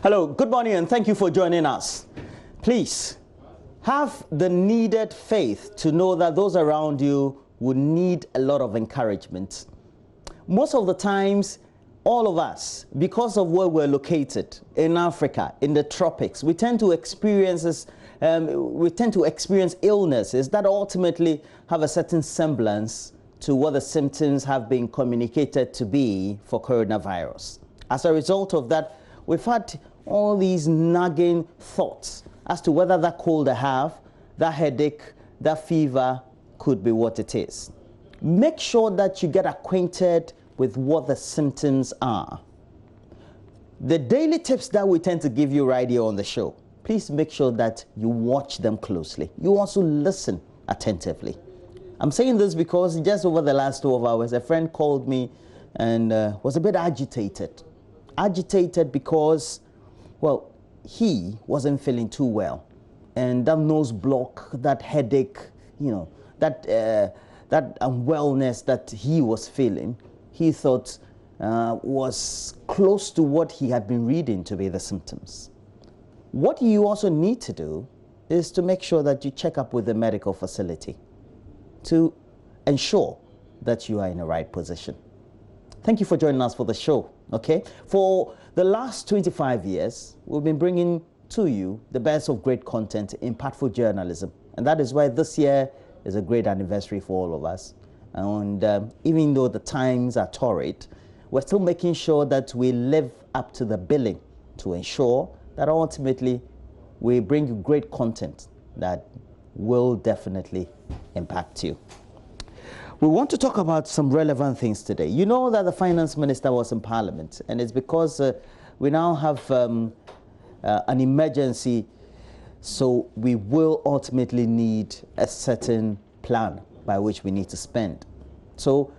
Hello, good morning, and thank you for joining us. Please have the needed faith to know that those around you will need a lot of encouragement. Most of the times, all of us, because of where we're located in Africa, in the tropics, we tend to experience illnesses that ultimately have a certain semblance to what the symptoms have been communicated to be for coronavirus. As a result of that, we've had all these nagging thoughts as to whether that cold I have, that headache, that fever could be what it is. Make sure that you get acquainted with what the symptoms are. The daily tips that we tend to give you right here on the show, please make sure that you watch them closely. You also listen attentively. I'm saying this because just over the last 12 hours, a friend called me and was a bit agitated. Agitated because, well, he wasn't feeling too well. And that nose block, that headache, that unwellness that he was feeling, he thought was close to what he had been reading to be the symptoms. What you also need to do is to make sure that you check up with the medical facility to ensure that you are in the right position. Thank you for joining us for the show, okay? For the last 25 years, we've been bringing to you the best of great content, impactful journalism. And that is why this year is a great anniversary for all of us. And even though the times are torrid, we're still making sure that we live up to the billing to ensure that ultimately we bring you great content that will definitely impact you. We want to talk about some relevant things today. You know that the finance minister was in Parliament, and it's because we now have an emergency, so we will ultimately need a certain plan by which we need to spend. So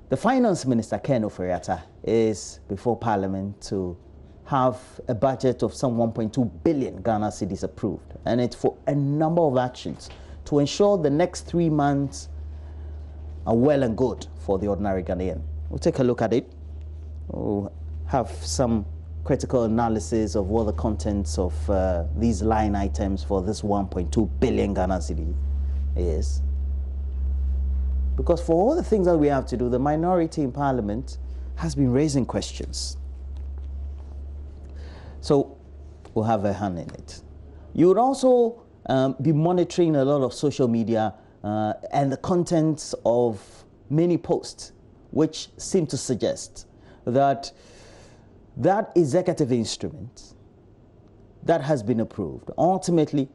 the finance minister, Ken Ofori-Atta, is before Parliament to have a budget of some 1.2 billion Ghana cedis approved, and it's for a number of actions to ensure the next 3 months are well and good for the ordinary Ghanaian. We'll take a look at it. We'll have some critical analysis of what the contents of these line items for this 1.2 billion Ghana cedi is. Because for all the things that we have to do, the minority in Parliament has been raising questions. So we'll have a hand in it. You would also be monitoring a lot of social media and the contents of many posts, which seem to suggest that that executive instrument that has been approved ultimately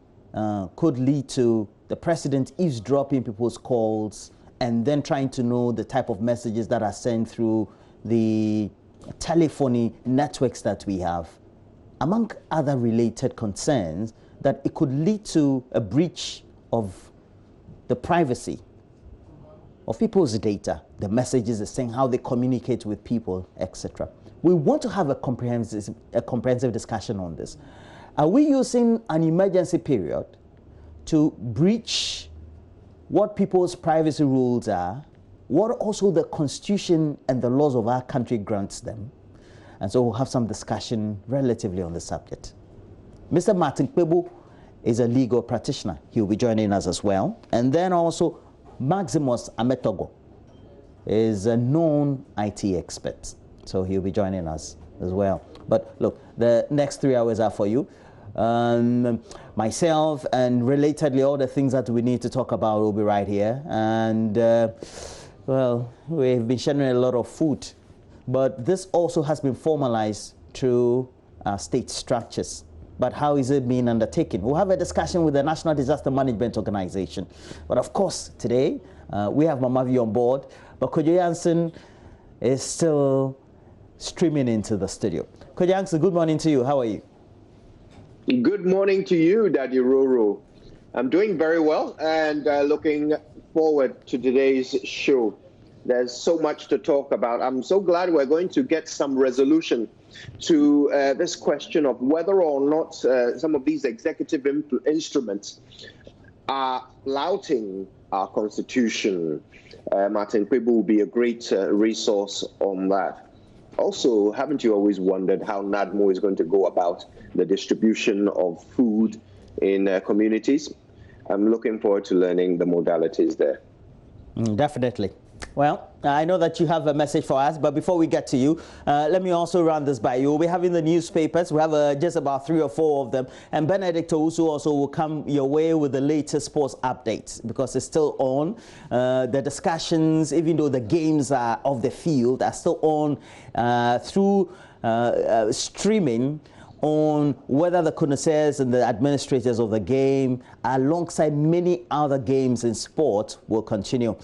could lead to the president eavesdropping people's calls and then trying to know the type of messages that are sent through the telephony networks that we have, among other related concerns, that it could lead to a breach of the privacy of people's data, the messages they're saying, how they communicate with people, etc. We want to have a comprehensive discussion on this. Are we using an emergency period to breach what people's privacy rules are, what also the Constitution and the laws of our country grants them? And so we'll have some discussion relatively on the subject. Mr. Martin Kpebu is a legal practitioner. He'll be joining us as well. And then also Maximus Ametogo is a known IT expert. So he'll be joining us as well. But look, the next 3 hours are for you. Myself and relatedly all the things that we need to talk about will be right here. And well, we've been sharing a lot of food, but this also has been formalized through state structures. But how is it being undertaken? We'll have a discussion with the National Disaster Management Organization. But of course, today, we have Mama V on board, but Kojo Jansen is still streaming into the studio. Kojo Jansen, good morning to you. How are you? Good morning to you, Daddy Roro. I'm doing very well and looking forward to today's show. There's so much to talk about. I'm so glad we're going to get some resolution to this question of whether or not some of these executive instruments are flouting our Constitution. Martin Kpebu will be a great resource on that. Also, haven't you always wondered how NADMO is going to go about the distribution of food in communities? I'm looking forward to learning the modalities there. Definitely. Well, I know that you have a message for us, but before we get to you, let me also run this by you. We'll be having the newspapers. We have just about 3 or 4 of them. And Benedict Owusu also will come your way with the latest sports updates because it's still on. The discussions, even though the games are off the field, are still on through streaming on whether the connoisseurs and the administrators of the game, alongside many other games in sport, will continue.